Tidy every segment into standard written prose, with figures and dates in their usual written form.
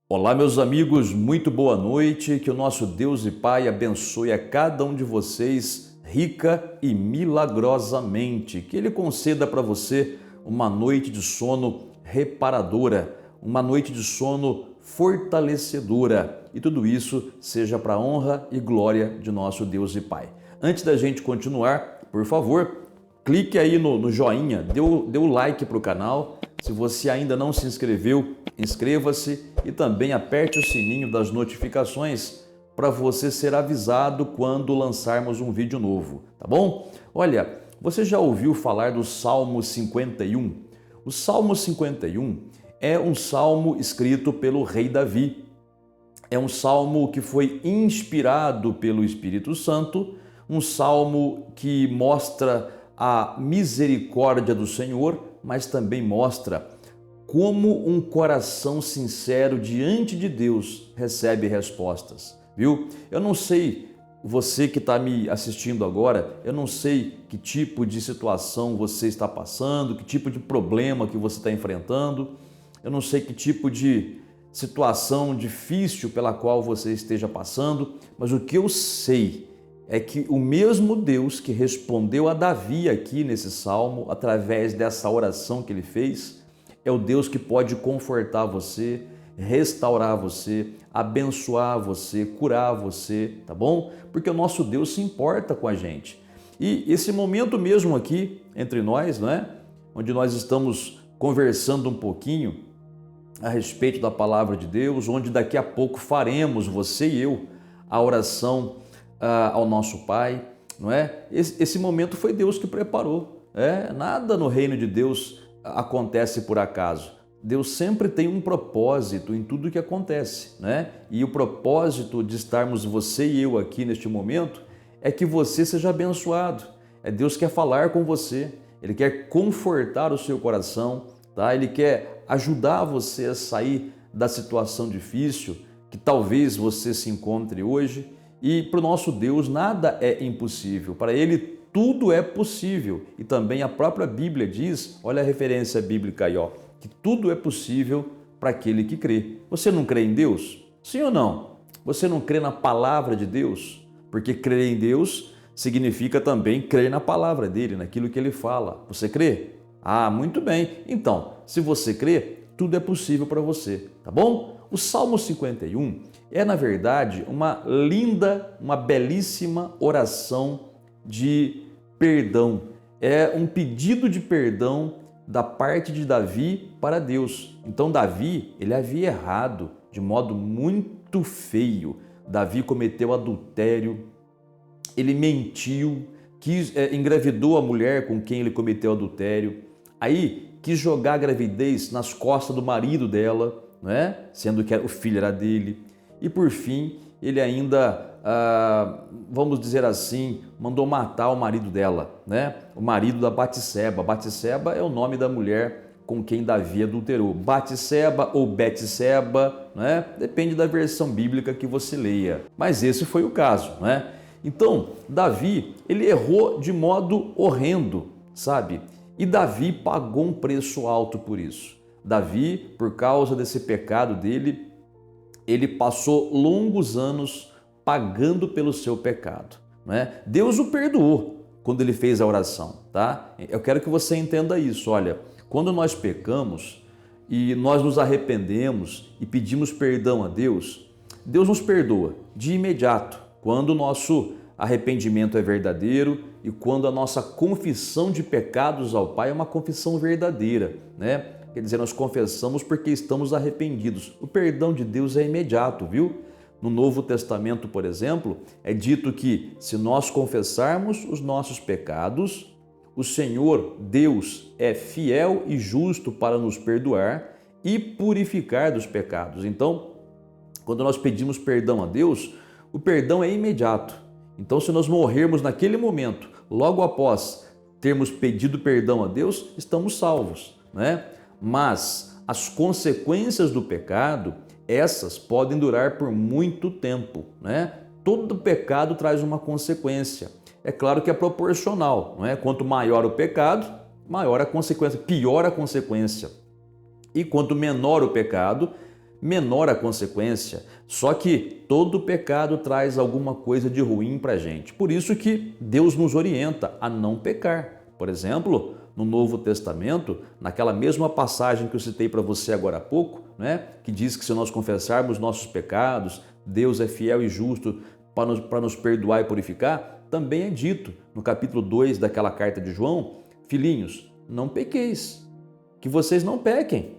Olá, meus amigos, muito boa noite. Que o nosso Deus e Pai abençoe a cada um de vocês rica e milagrosamente. Que Ele conceda para você uma noite de sono reparadora, uma noite de sono fortalecedora. E tudo isso seja para a honra e glória de nosso Deus e Pai. Antes da gente continuar, por favor, clique aí no joinha, dê o like para o canal. Se você ainda não se inscreveu, inscreva-se e também aperte o sininho das notificações para você ser avisado quando lançarmos um vídeo novo, tá bom? Olha, você já ouviu falar do Salmo 51? O Salmo 51 é um salmo escrito pelo rei Davi. É um salmo que foi inspirado pelo Espírito Santo, um salmo que mostra a misericórdia do Senhor, mas também mostra como um coração sincero diante de Deus recebe respostas, viu? Eu não sei, você que está me assistindo agora, eu não sei que tipo de situação você está passando, que tipo de problema que você está enfrentando, eu não sei que tipo de situação difícil pela qual você esteja passando, mas o que eu sei é que o mesmo Deus que respondeu a Davi aqui nesse salmo, através dessa oração que ele fez, é o Deus que pode confortar você, restaurar você, abençoar você, curar você, tá bom? Porque o nosso Deus se importa com a gente. E esse momento mesmo aqui entre nós, não é? Onde nós estamos conversando um pouquinho a respeito da palavra de Deus, onde daqui a pouco faremos, você e eu, a oração ao nosso Pai, não é? Esse momento foi Deus que preparou. Nada no reino de Deus acontece por acaso. Deus sempre tem um propósito em tudo que acontece, né? E o propósito de estarmos você e eu aqui neste momento é que você seja abençoado. Deus quer falar com você, Ele quer confortar o seu coração, tá? Ele quer ajudar você a sair da situação difícil que talvez você se encontre hoje. E para o nosso Deus nada é impossível, para Ele tudo é possível. E também a própria Bíblia diz, olha a referência bíblica aí, ó, que tudo é possível para aquele que crê. Você não crê em Deus? Sim ou não? Você não crê na palavra de Deus? Porque crer em Deus significa também crer na palavra dele, naquilo que ele fala. Você crê? Ah, muito bem. Então, se você crê, tudo é possível para você, tá bom? O Salmo 51 é, na verdade, uma linda, uma belíssima oração de perdão. É um pedido de perdão da parte de Davi para Deus. Então, Davi, ele havia errado de modo muito feio. Davi cometeu adultério, ele mentiu, engravidou a mulher com quem ele cometeu adultério. Aí quis jogar a gravidez nas costas do marido dela, né? Sendo que o filho era dele. E por fim, ele ainda, vamos dizer assim, mandou matar o marido dela, né? O marido da Batseba. Batseba é o nome da mulher com quem Davi adulterou. Batseba ou Betseba, né? Depende da versão bíblica que você leia. Mas esse foi o caso, né? Então, Davi, ele errou de modo horrendo, sabe? E Davi pagou um preço alto por isso. Davi, por causa desse pecado dele, ele passou longos anos pagando pelo seu pecado, né? Deus o perdoou quando ele fez a oração, tá? Eu quero que você entenda isso. Olha, quando nós pecamos e nós nos arrependemos e pedimos perdão a Deus, Deus nos perdoa de imediato, quando o nosso arrependimento é verdadeiro e quando a nossa confissão de pecados ao Pai é uma confissão verdadeira, né? Quer dizer, nós confessamos porque estamos arrependidos. O perdão de Deus é imediato, viu? No Novo Testamento, por exemplo, é dito que se nós confessarmos os nossos pecados, o Senhor, Deus, é fiel e justo para nos perdoar e purificar dos pecados. Então, quando nós pedimos perdão a Deus, o perdão é imediato. Então, se nós morrermos naquele momento, logo após termos pedido perdão a Deus, estamos salvos, né? Mas as consequências do pecado, essas podem durar por muito tempo, né? Todo pecado traz uma consequência. É claro que é proporcional, não é? Quanto maior o pecado, maior a consequência, pior a consequência. E quanto menor o pecado, menor a consequência. Só que todo pecado traz alguma coisa de ruim para a gente. Por isso que Deus nos orienta a não pecar. Por exemplo, no Novo Testamento, naquela mesma passagem que eu citei para você agora há pouco, né, que diz que se nós confessarmos nossos pecados, Deus é fiel e justo para nos perdoar e purificar, também é dito no capítulo 2 daquela carta de João: filhinhos, não pequeis, que vocês não pequem,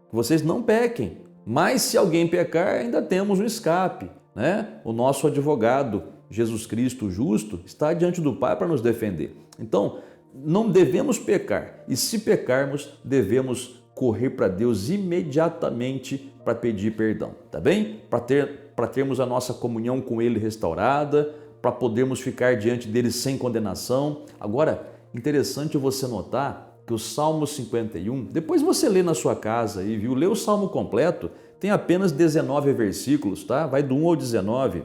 que vocês não pequem. Mas se alguém pecar, ainda temos um escape, né? O nosso advogado, Jesus Cristo justo, está diante do Pai para nos defender. Então, não devemos pecar. E se pecarmos, devemos correr para Deus imediatamente para pedir perdão, tá bem? Para termos a nossa comunhão com Ele restaurada, para podermos ficar diante dele sem condenação. Agora, interessante você notar que o Salmo 51, depois você lê na sua casa aí, viu? Lê o Salmo completo, tem apenas 19 versículos, tá? Vai do 1 ao 19.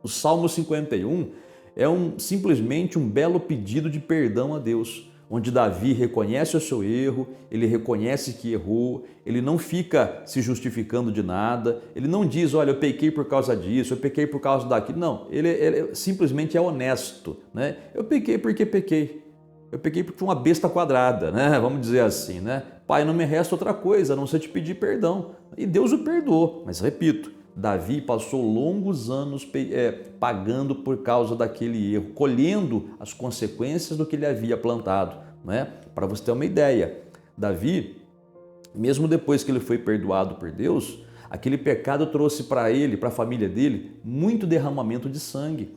O Salmo 51 é simplesmente um belo pedido de perdão a Deus, onde Davi reconhece o seu erro, ele reconhece que errou, ele não fica se justificando de nada, ele não diz, olha, eu pequei por causa disso, eu pequei por causa daquilo. Não, ele simplesmente é honesto, né? Eu pequei porque pequei. Eu peguei porque uma besta quadrada, né? Vamos dizer assim, né? Pai, não me resta outra coisa a não ser te pedir perdão. E Deus o perdoou. Mas repito, Davi passou longos anos pagando por causa daquele erro, colhendo as consequências do que ele havia plantado, né? Para você ter uma ideia, Davi, mesmo depois que ele foi perdoado por Deus, aquele pecado trouxe para ele, para a família dele, muito derramamento de sangue.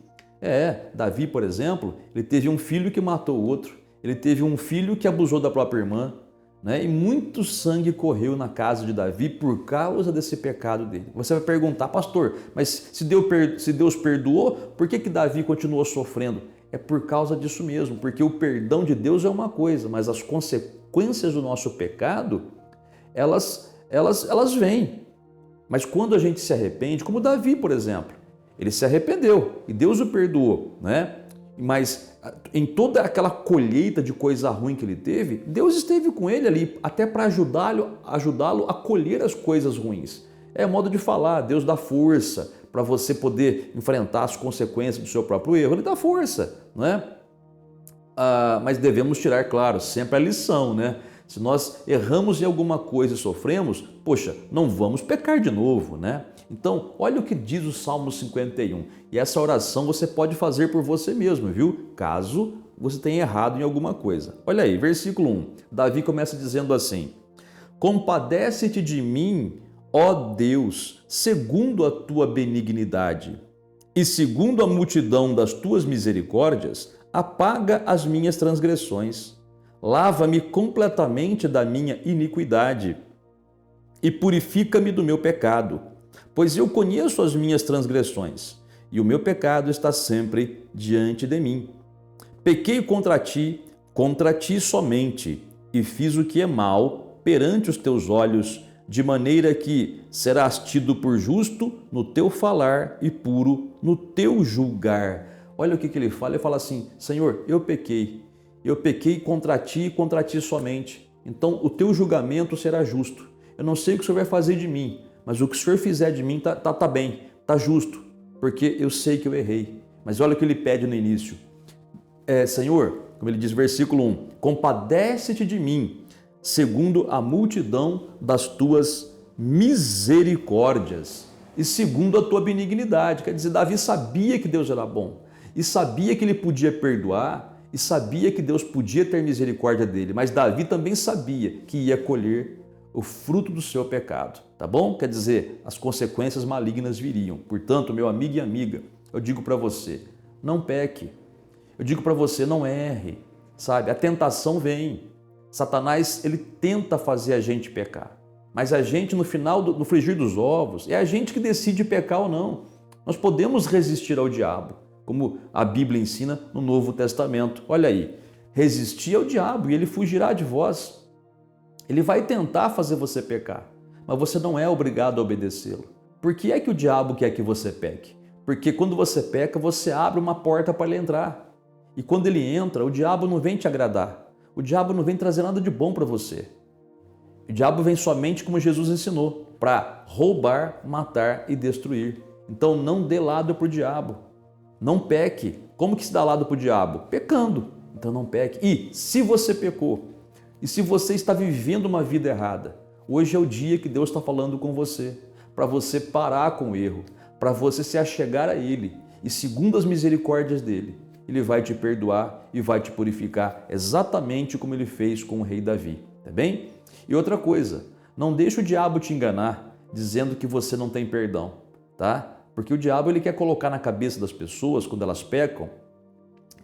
Davi, por exemplo, ele teve um filho que matou o outro. Ele teve um filho que abusou da própria irmã, né? E muito sangue correu na casa de Davi por causa desse pecado dele. Você vai perguntar, pastor, mas se Deus perdoou, por que Davi continuou sofrendo? É por causa disso mesmo, porque o perdão de Deus é uma coisa, mas as consequências do nosso pecado, elas vêm. Mas quando a gente se arrepende, como Davi, por exemplo, ele se arrependeu e Deus o perdoou, né? Mas em toda aquela colheita de coisa ruim que ele teve, Deus esteve com ele ali, até para ajudá-lo a colher as coisas ruins. É modo de falar, Deus dá força para você poder enfrentar as consequências do seu próprio erro, ele dá força, né? Mas devemos tirar, claro, sempre a lição, né? Se nós erramos em alguma coisa e sofremos, poxa, não vamos pecar de novo, né? Então, olha o que diz o Salmo 51. E essa oração você pode fazer por você mesmo, viu? Caso você tenha errado em alguma coisa. Olha aí, versículo 1. Davi começa dizendo assim: compadece-te de mim, ó Deus, segundo a tua benignidade, e segundo a multidão das tuas misericórdias, apaga as minhas transgressões. Lava-me completamente da minha iniquidade e purifica-me do meu pecado, pois eu conheço as minhas transgressões e o meu pecado está sempre diante de mim. Pequei contra ti somente, e fiz o que é mal perante os teus olhos, de maneira que serás tido por justo no teu falar e puro no teu julgar. Olha o que ele fala assim: Senhor, eu pequei contra ti e contra ti somente. Então o teu julgamento será justo. Eu não sei o que o Senhor vai fazer de mim, mas o que o Senhor fizer de mim tá bem, tá justo, porque eu sei que eu errei. Mas olha o que ele pede no início. Senhor, como ele diz, versículo 1, compadece-te de mim, segundo a multidão das tuas misericórdias e segundo a tua benignidade. Quer dizer, Davi sabia que Deus era bom e sabia que ele podia perdoar, e sabia que Deus podia ter misericórdia dele, mas Davi também sabia que ia colher o fruto do seu pecado, tá bom? Quer dizer, as consequências malignas viriam. Portanto, meu amigo e amiga, eu digo para você, não peque. Eu digo para você, não erre, sabe? A tentação vem. Satanás, ele tenta fazer a gente pecar, mas a gente, no frigir dos ovos, é a gente que decide pecar ou não. Nós podemos resistir ao diabo, como a Bíblia ensina no Novo Testamento. Olha aí, resistir ao diabo e ele fugirá de vós. Ele vai tentar fazer você pecar, mas você não é obrigado a obedecê-lo. Por que é que o diabo quer que você peque? Porque quando você peca, você abre uma porta para ele entrar. E quando ele entra, o diabo não vem te agradar. O diabo não vem trazer nada de bom para você. O diabo vem somente como Jesus ensinou, para roubar, matar e destruir. Então não dê lado para o diabo, não peque. Como que se dá lado para o diabo? Pecando. Então não peque. E se você pecou, e se você está vivendo uma vida errada, hoje é o dia que Deus está falando com você, para você parar com o erro, para você se achegar a Ele e, segundo as misericórdias dele, Ele vai te perdoar e vai te purificar, exatamente como Ele fez com o rei Davi, tá bem? E outra coisa, não deixe o diabo te enganar dizendo que você não tem perdão, tá? Porque o diabo ele quer colocar na cabeça das pessoas, quando elas pecam,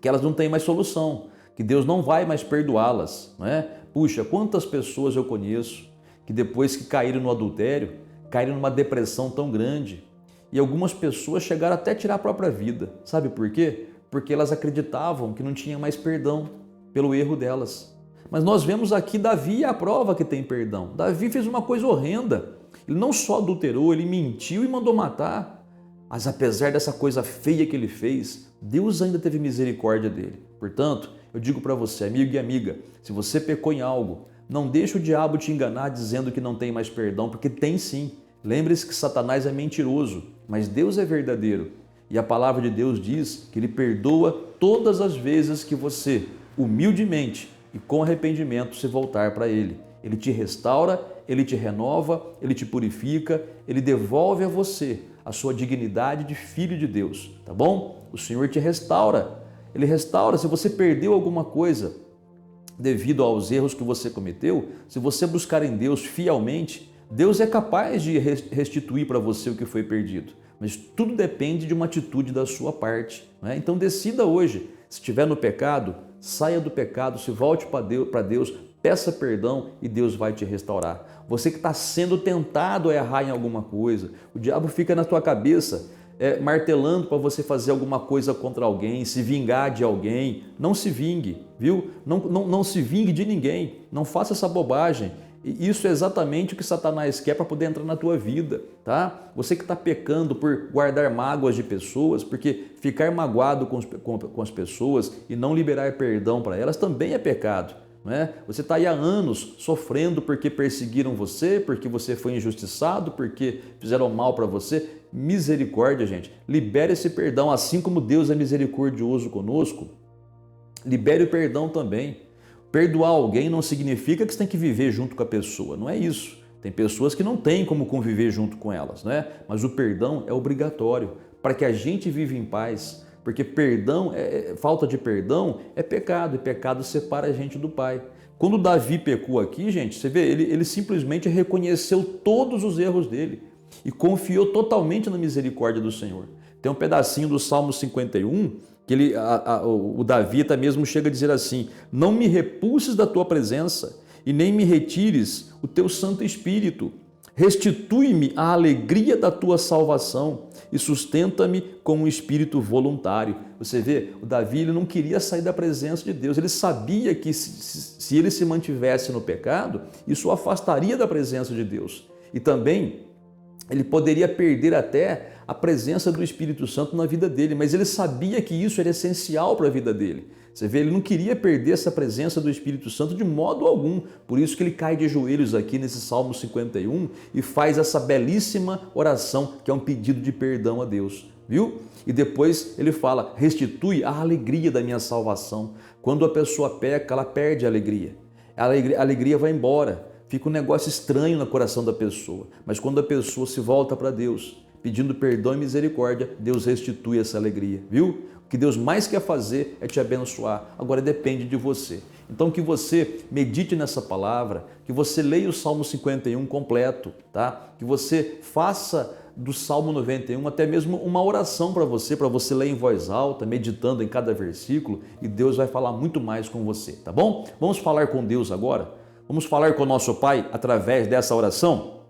que elas não têm mais solução, que Deus não vai mais perdoá-las, não é? Puxa, quantas pessoas eu conheço que depois que caíram no adultério, caíram numa depressão tão grande, e algumas pessoas chegaram até a tirar a própria vida. Sabe por quê? Porque elas acreditavam que não tinha mais perdão pelo erro delas. Mas nós vemos aqui Davi é a prova que tem perdão. Davi fez uma coisa horrenda. Ele não só adulterou, ele mentiu e mandou matar. Mas apesar dessa coisa feia que ele fez, Deus ainda teve misericórdia dele. Portanto, eu digo para você, amigo e amiga, se você pecou em algo, não deixe o diabo te enganar dizendo que não tem mais perdão, porque tem sim. Lembre-se que Satanás é mentiroso, mas Deus é verdadeiro. E a palavra de Deus diz que Ele perdoa todas as vezes que você, humildemente e com arrependimento, se voltar para Ele. Ele te restaura, Ele te renova, Ele te purifica, Ele devolve a você a sua dignidade de filho de Deus, tá bom? O Senhor te restaura. Ele restaura. Se você perdeu alguma coisa devido aos erros que você cometeu, se você buscar em Deus fielmente, Deus é capaz de restituir para você o que foi perdido, mas tudo depende de uma atitude da sua parte, né? Então decida hoje, se estiver no pecado, saia do pecado, se volte para Deus, peça perdão e Deus vai te restaurar. Você que está sendo tentado a errar em alguma coisa, o diabo fica na tua cabeça martelando para você fazer alguma coisa contra alguém, se vingar de alguém. Não se vingue, viu? Não se vingue de ninguém, não faça essa bobagem. E isso é exatamente o que Satanás quer para poder entrar na tua vida, tá? Você que está pecando por guardar mágoas de pessoas, porque ficar magoado com as pessoas e não liberar perdão para elas também é pecado, não é? Você está aí há anos sofrendo porque perseguiram você, porque você foi injustiçado, porque fizeram mal para você. Misericórdia, gente. Libere esse perdão, assim como Deus é misericordioso conosco. Libere o perdão também. Perdoar alguém não significa que você tem que viver junto com a pessoa, não é isso. Tem pessoas que não têm como conviver junto com elas, né? Mas o perdão é obrigatório para que a gente viva em paz, porque falta de perdão é pecado, e pecado separa a gente do Pai. Quando Davi pecou aqui, gente, você vê, ele simplesmente reconheceu todos os erros dele e confiou totalmente na misericórdia do Senhor. Tem um pedacinho do Salmo 51 que o Davi até mesmo chega a dizer assim: não me repulses da tua presença e nem me retires o teu Santo Espírito. Restitui-me a alegria da tua salvação e sustenta-me com um espírito voluntário. Você vê, o Davi ele não queria sair da presença de Deus. Ele sabia que se ele se mantivesse no pecado, isso o afastaria da presença de Deus. E também ele poderia perder até a presença do Espírito Santo na vida dele, mas ele sabia que isso era essencial para a vida dele. Você vê, ele não queria perder essa presença do Espírito Santo de modo algum. Por isso que ele cai de joelhos aqui nesse Salmo 51 e faz essa belíssima oração, que é um pedido de perdão a Deus, viu? E depois ele fala: restitui a alegria da minha salvação. Quando a pessoa peca, ela perde a alegria. A alegria vai embora. Fica um negócio estranho no coração da pessoa. Mas quando a pessoa se volta para Deus, pedindo perdão e misericórdia, Deus restitui essa alegria, viu? O que Deus mais quer fazer é te abençoar. Agora depende de você. Então que você medite nessa palavra, que você leia o Salmo 51 completo, tá? Que você faça do Salmo 91 até mesmo uma oração para você ler em voz alta, meditando em cada versículo, e Deus vai falar muito mais com você, tá bom? Vamos falar com Deus agora? Vamos falar com o nosso Pai através dessa oração?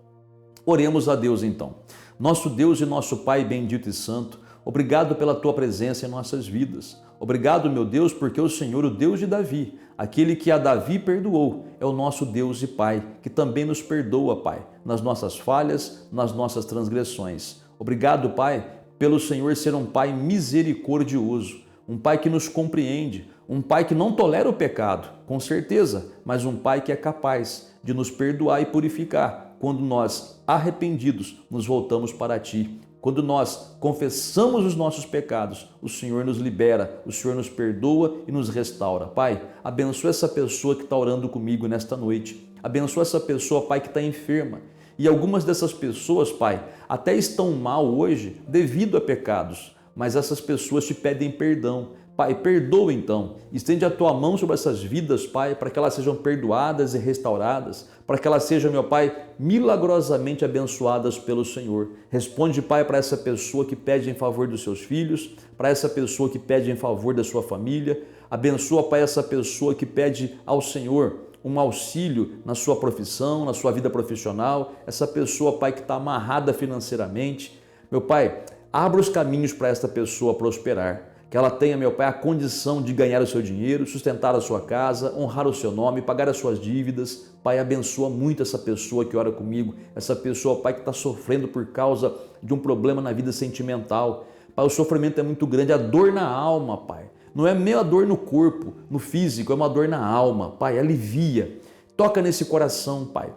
Oremos a Deus então. Nosso Deus e nosso Pai bendito e santo, obrigado pela Tua presença em nossas vidas. Obrigado, meu Deus, porque o Senhor, o Deus de Davi, aquele que a Davi perdoou, é o nosso Deus e Pai, que também nos perdoa, Pai, nas nossas falhas, nas nossas transgressões. Obrigado, Pai, pelo Senhor ser um Pai misericordioso, um Pai que nos compreende, Um Pai que não tolera o pecado, com certeza, mas um Pai que é capaz de nos perdoar e purificar quando nós, arrependidos, nos voltamos para Ti. Quando nós confessamos os nossos pecados, o Senhor nos libera, o Senhor nos perdoa e nos restaura. Pai, abençoa essa pessoa que está orando comigo nesta noite. Abençoa essa pessoa, Pai, que está enferma. E algumas dessas pessoas, Pai, até estão mal hoje devido a pecados, mas essas pessoas te pedem perdão. Pai, perdoa então, estende a tua mão sobre essas vidas, Pai, para que elas sejam perdoadas e restauradas, para que elas sejam, meu Pai, milagrosamente abençoadas pelo Senhor. Responde, Pai, para essa pessoa que pede em favor dos seus filhos, para essa pessoa que pede em favor da sua família. Abençoa, Pai, essa pessoa que pede ao Senhor um auxílio na sua profissão, na sua vida profissional. Essa pessoa, Pai, que está amarrada financeiramente. Meu Pai, abra os caminhos para esta pessoa prosperar. Que ela tenha, meu Pai, a condição de ganhar o seu dinheiro, sustentar a sua casa, honrar o seu nome, pagar as suas dívidas. Pai, abençoa muito essa pessoa que ora comigo, essa pessoa, Pai, que está sofrendo por causa de um problema na vida sentimental. Pai, o sofrimento é muito grande, a dor na alma, Pai. Não é meio a dor no corpo, no físico, é uma dor na alma. Pai, alivia. Toca nesse coração, Pai.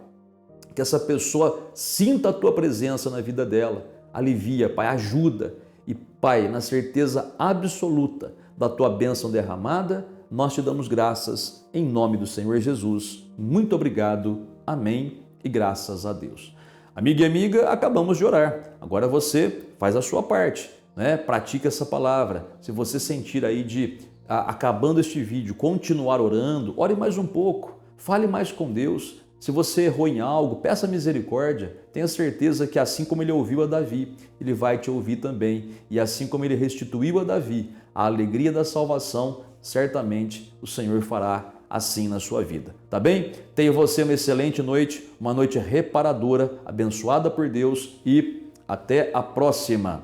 Que essa pessoa sinta a Tua presença na vida dela. Alivia, Pai, ajuda. E, Pai, na certeza absoluta da Tua bênção derramada, nós Te damos graças em nome do Senhor Jesus. Muito obrigado. Amém e graças a Deus. Amigo e amiga, acabamos de orar. Agora você faz a sua parte, né? Pratica essa palavra. Se você sentir aí acabando este vídeo, continuar orando, ore mais um pouco, fale mais com Deus. Se você errou em algo, peça misericórdia. Tenha certeza que assim como ele ouviu a Davi, ele vai te ouvir também. E assim como ele restituiu a Davi a alegria da salvação, certamente o Senhor fará assim na sua vida. Tá bem? Tenha você uma excelente noite, uma noite reparadora, abençoada por Deus e até a próxima.